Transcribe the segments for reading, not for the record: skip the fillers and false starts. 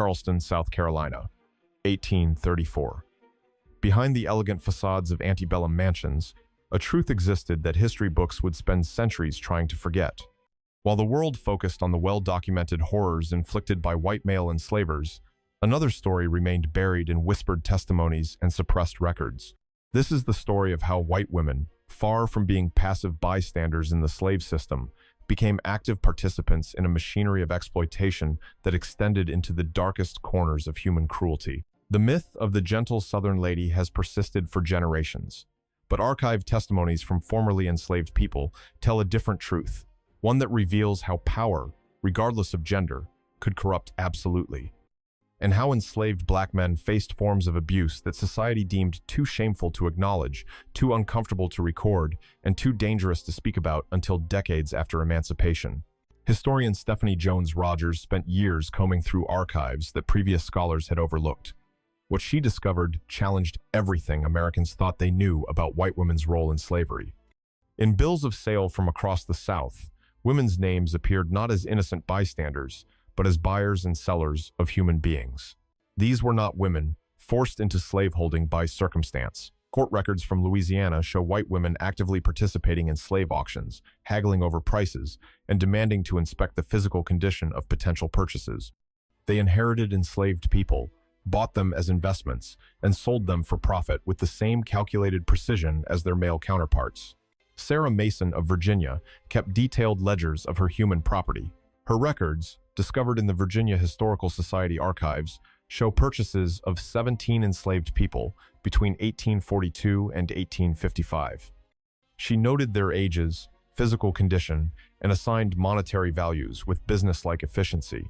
Charleston, South Carolina, 1834. Behind the elegant facades of antebellum mansions, a truth existed that history books would spend centuries trying to forget. While the world focused on the well-documented horrors inflicted by white male enslavers, another story remained buried in whispered testimonies and suppressed records. This is the story of how white women, far from being passive bystanders in the slave system, became active participants in a machinery of exploitation that extended into the darkest corners of human cruelty. The myth of the gentle Southern lady has persisted for generations, but archived testimonies from formerly enslaved people tell a different truth, one that reveals how power, regardless of gender, could corrupt absolutely, and how enslaved black men faced forms of abuse that society deemed too shameful to acknowledge, too uncomfortable to record, and too dangerous to speak about until decades after emancipation. Historian Stephanie Jones Rogers spent years combing through archives that previous scholars had overlooked. What she discovered challenged everything Americans thought they knew about white women's role in slavery. In bills of sale from across the South, women's names appeared not as innocent bystanders, but as buyers and sellers of human beings. These were not women forced into slaveholding by circumstance. Court records from Louisiana show white women actively participating in slave auctions, haggling over prices, and demanding to inspect the physical condition of potential purchases. They inherited enslaved people, bought them as investments, and sold them for profit with the same calculated precision as their male counterparts. Sarah Mason of Virginia kept detailed ledgers of her human property. Her records, discovered in the Virginia Historical Society archives, show purchases of 17 enslaved people between 1842 and 1855. She noted their ages, physical condition, and assigned monetary values with business-like efficiency.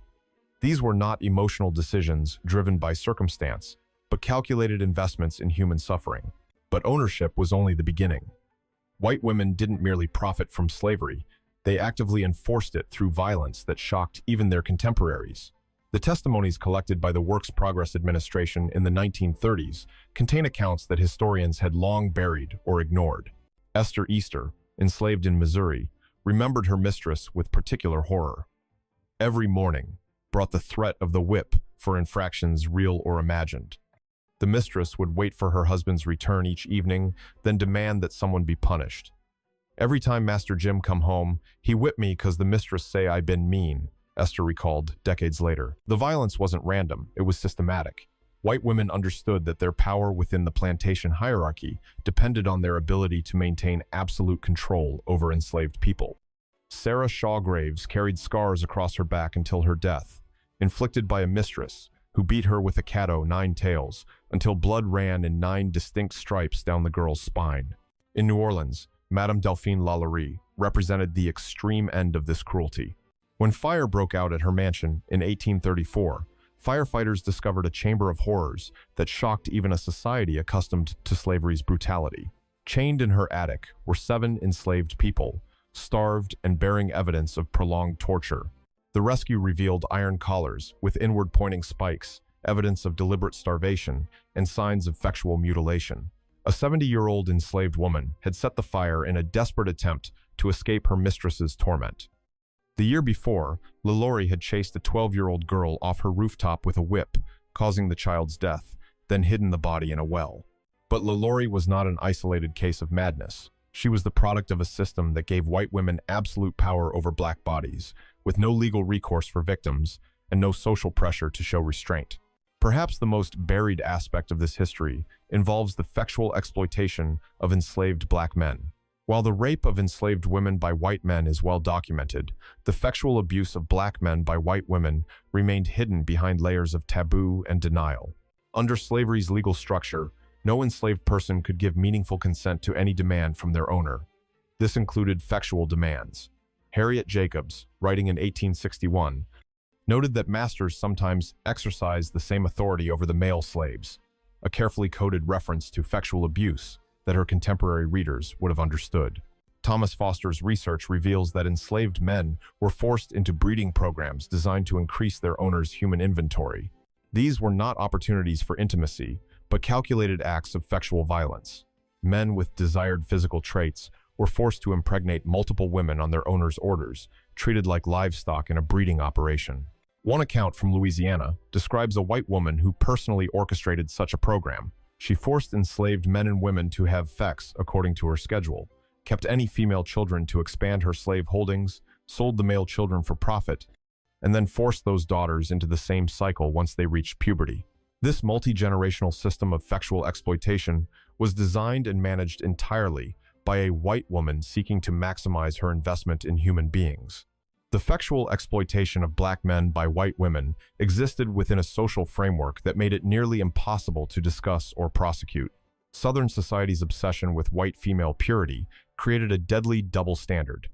These were not emotional decisions driven by circumstance, but calculated investments in human suffering. But ownership was only the beginning. White women didn't merely profit from slavery, they actively enforced it through violence that shocked even their contemporaries. The testimonies collected by the Works Progress Administration in the 1930s contain accounts that historians had long buried or ignored. Esther Easter, enslaved in Missouri, remembered her mistress with particular horror. Every morning brought the threat of the whip for infractions real or imagined. The mistress would wait for her husband's return each evening, then demand that someone be punished. Every time Master Jim come home, he whipped me 'cause the mistress say I been mean, Esther recalled decades later. The violence wasn't random, it was systematic. White women understood that their power within the plantation hierarchy depended on their ability to maintain absolute control over enslaved people. Sarah Shaw Graves carried scars across her back until her death, inflicted by a mistress who beat her with a caddo 9 tails until blood ran in 9 distinct stripes down the girl's spine. In New Orleans, Madame Delphine Lalaurie represented the extreme end of this cruelty. When fire broke out at her mansion in 1834, firefighters discovered a chamber of horrors that shocked even a society accustomed to slavery's brutality. Chained in her attic were 7 enslaved people, starved and bearing evidence of prolonged torture. The rescue revealed iron collars with inward-pointing spikes, evidence of deliberate starvation, and signs of sexual mutilation. A 70-year-old enslaved woman had set the fire in a desperate attempt to escape her mistress's torment. The year before, Lalaurie had chased a 12-year-old girl off her rooftop with a whip, causing the child's death, then hidden the body in a well. But Lalaurie was not an isolated case of madness. She was the product of a system that gave white women absolute power over black bodies, with no legal recourse for victims and no social pressure to show restraint. Perhaps the most buried aspect of this history involves the sexual exploitation of enslaved black men. While the rape of enslaved women by white men is well documented, the sexual abuse of black men by white women remained hidden behind layers of taboo and denial. Under slavery's legal structure, no enslaved person could give meaningful consent to any demand from their owner. This included sexual demands. Harriet Jacobs, writing in 1861, noted that masters sometimes exercised the same authority over the male slaves, a carefully coded reference to sexual abuse that her contemporary readers would have understood. Thomas Foster's research reveals that enslaved men were forced into breeding programs designed to increase their owner's human inventory. These were not opportunities for intimacy, but calculated acts of sexual violence. Men with desired physical traits were forced to impregnate multiple women on their owner's orders, treated like livestock in a breeding operation. One account from Louisiana describes a white woman who personally orchestrated such a program. She forced enslaved men and women to have sex according to her schedule, kept any female children to expand her slave holdings, sold the male children for profit, and then forced those daughters into the same cycle once they reached puberty. This multi-generational system of sexual exploitation was designed and managed entirely by a white woman seeking to maximize her investment in human beings. The sexual exploitation of black men by white women existed within a social framework that made it nearly impossible to discuss or prosecute. Southern society's obsession with white female purity created a deadly double standard.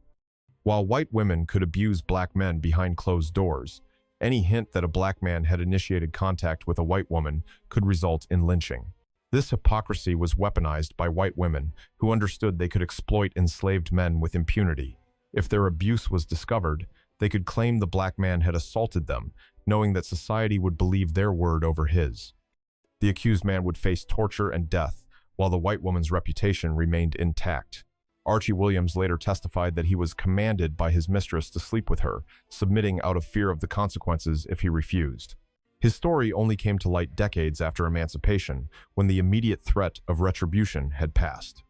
While white women could abuse black men behind closed doors, any hint that a black man had initiated contact with a white woman could result in lynching. This hypocrisy was weaponized by white women who understood they could exploit enslaved men with impunity. If their abuse was discovered, they could claim the black man had assaulted them, knowing that society would believe their word over his. The accused man would face torture and death, while the white woman's reputation remained intact. Archie Williams later testified that he was commanded by his mistress to sleep with her, submitting out of fear of the consequences if he refused. His story only came to light decades after emancipation, when the immediate threat of retribution had passed.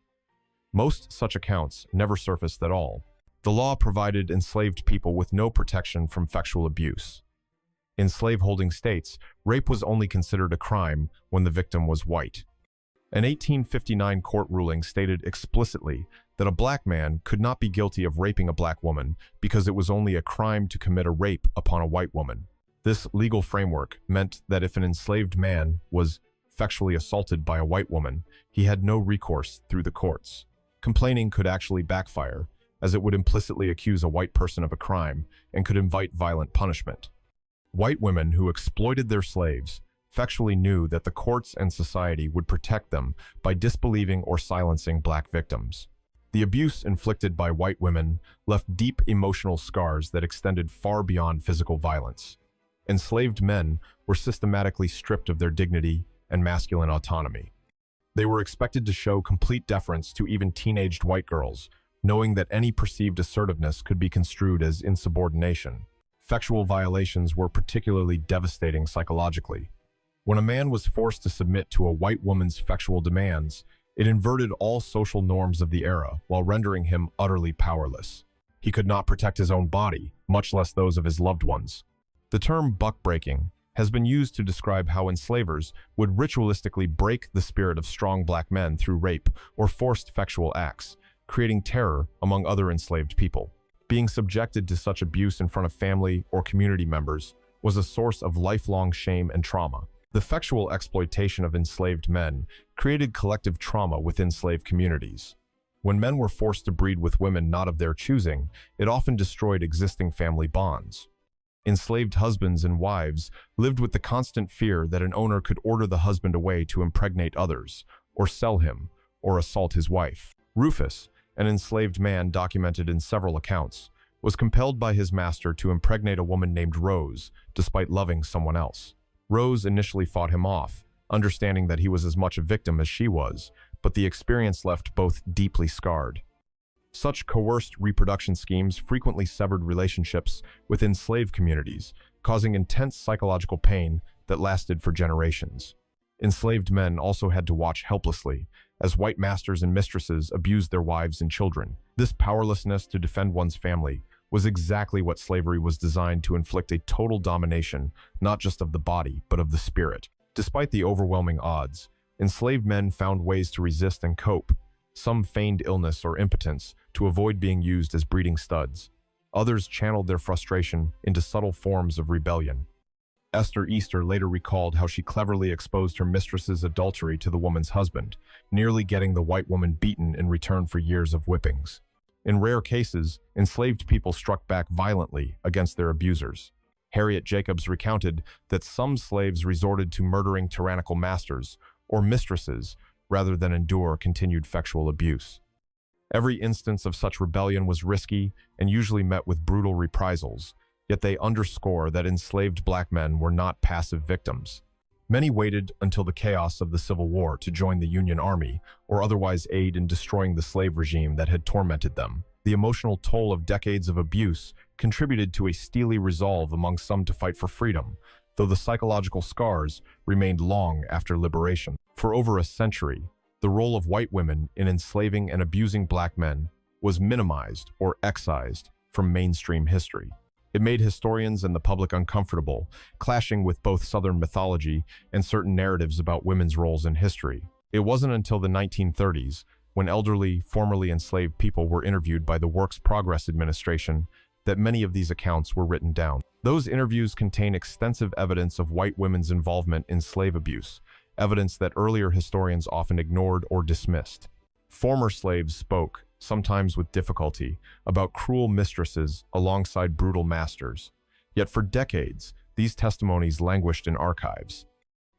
Most such accounts never surfaced at all. The law provided enslaved people with no protection from sexual abuse. In slaveholding states, rape was only considered a crime when the victim was white. An 1859 court ruling stated explicitly that a black man could not be guilty of raping a black woman because it was only a crime to commit a rape upon a white woman. This legal framework meant that if an enslaved man was sexually assaulted by a white woman, he had no recourse through the courts. Complaining could actually backfire, as it would implicitly accuse a white person of a crime and could invite violent punishment. White women who exploited their slaves effectually knew that the courts and society would protect them by disbelieving or silencing black victims. The abuse inflicted by white women left deep emotional scars that extended far beyond physical violence. Enslaved men were systematically stripped of their dignity and masculine autonomy. They were expected to show complete deference to even teenaged white girls, knowing that any perceived assertiveness could be construed as insubordination. Sexual violations were particularly devastating psychologically. When a man was forced to submit to a white woman's sexual demands, it inverted all social norms of the era while rendering him utterly powerless. He could not protect his own body, much less those of his loved ones. The term buck-breaking has been used to describe how enslavers would ritualistically break the spirit of strong black men through rape or forced sexual acts, creating terror among other enslaved people. Being subjected to such abuse in front of family or community members was a source of lifelong shame and trauma. The sexual exploitation of enslaved men created collective trauma within slave communities. When men were forced to breed with women not of their choosing, it often destroyed existing family bonds. Enslaved husbands and wives lived with the constant fear that an owner could order the husband away to impregnate others, or sell him, or assault his wife. Rufus, an enslaved man documented in several accounts, was compelled by his master to impregnate a woman named Rose, despite loving someone else. Rose initially fought him off, understanding that he was as much a victim as she was, but the experience left both deeply scarred. Such coerced reproduction schemes frequently severed relationships within slave communities, causing intense psychological pain that lasted for generations. Enslaved men also had to watch helplessly as white masters and mistresses abused their wives and children. This powerlessness to defend one's family was exactly what slavery was designed to inflict: a total domination, not just of the body, but of the spirit. Despite the overwhelming odds, enslaved men found ways to resist and cope. Some feigned illness or impotence to avoid being used as breeding studs. Others channeled their frustration into subtle forms of rebellion. Esther Easter later recalled how she cleverly exposed her mistress's adultery to the woman's husband, nearly getting the white woman beaten in return for years of whippings. In rare cases, enslaved people struck back violently against their abusers. Harriet Jacobs recounted that some slaves resorted to murdering tyrannical masters or mistresses rather than endure continued sexual abuse. Every instance of such rebellion was risky and usually met with brutal reprisals, yet they underscore that enslaved black men were not passive victims. Many waited until the chaos of the Civil War to join the Union Army or otherwise aid in destroying the slave regime that had tormented them. The emotional toll of decades of abuse contributed to a steely resolve among some to fight for freedom, though the psychological scars remained long after liberation. For over a century, the role of white women in enslaving and abusing black men was minimized or excised from mainstream history. It made historians and the public uncomfortable, clashing with both Southern mythology and certain narratives about women's roles in history. It wasn't until the 1930s, when elderly, formerly enslaved people were interviewed by the Works Progress Administration, that many of these accounts were written down. Those interviews contain extensive evidence of white women's involvement in slave abuse, evidence that earlier historians often ignored or dismissed. Former slaves spoke, sometimes with difficulty, about cruel mistresses alongside brutal masters. Yet for decades, these testimonies languished in archives.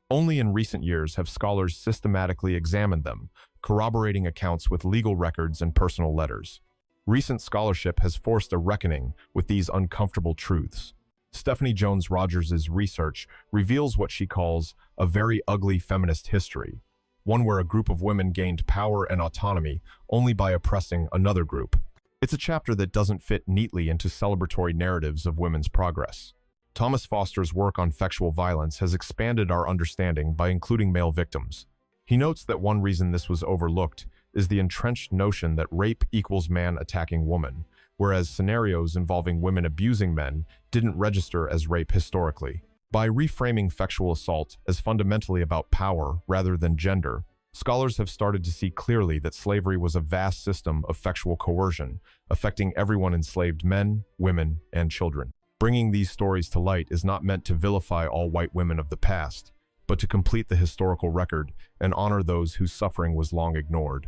Only in recent years have scholars systematically examined them, corroborating accounts with legal records and personal letters. Recent scholarship has forced a reckoning with these uncomfortable truths. Stephanie Jones Rogers' research reveals what she calls a very ugly feminist history, one where a group of women gained power and autonomy only by oppressing another group. It's a chapter that doesn't fit neatly into celebratory narratives of women's progress. Thomas Foster's work on sexual violence has expanded our understanding by including male victims. He notes that one reason this was overlooked is the entrenched notion that rape equals man attacking woman, whereas scenarios involving women abusing men didn't register as rape historically. By reframing sexual assault as fundamentally about power rather than gender, scholars have started to see clearly that slavery was a vast system of sexual coercion, affecting everyone enslaved men, women, and children. Bringing these stories to light is not meant to vilify all white women of the past, but to complete the historical record and honor those whose suffering was long ignored.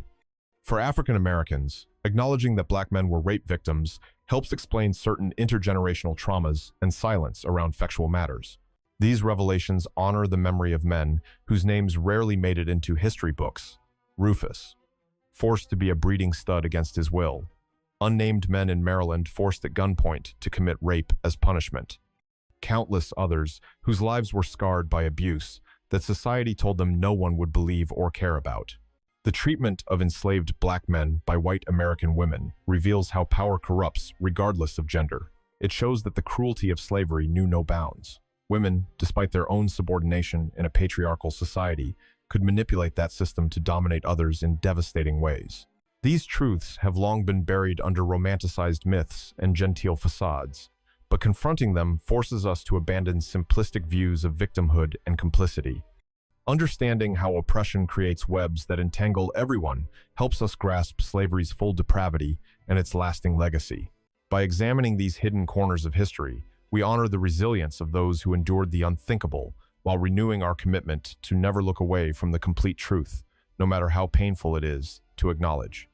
For African Americans, acknowledging that black men were rape victims helps explain certain intergenerational traumas and silence around sexual matters. These revelations honor the memory of men whose names rarely made it into history books. Rufus, forced to be a breeding stud against his will. Unnamed men in Maryland forced at gunpoint to commit rape as punishment. Countless others whose lives were scarred by abuse that society told them no one would believe or care about. The treatment of enslaved black men by white American women reveals how power corrupts regardless of gender. It shows that the cruelty of slavery knew no bounds. Women, despite their own subordination in a patriarchal society, could manipulate that system to dominate others in devastating ways. These truths have long been buried under romanticized myths and genteel facades, but confronting them forces us to abandon simplistic views of victimhood and complicity. Understanding how oppression creates webs that entangle everyone helps us grasp slavery's full depravity and its lasting legacy. By examining these hidden corners of history, we honor the resilience of those who endured the unthinkable while renewing our commitment to never look away from the complete truth, no matter how painful it is to acknowledge.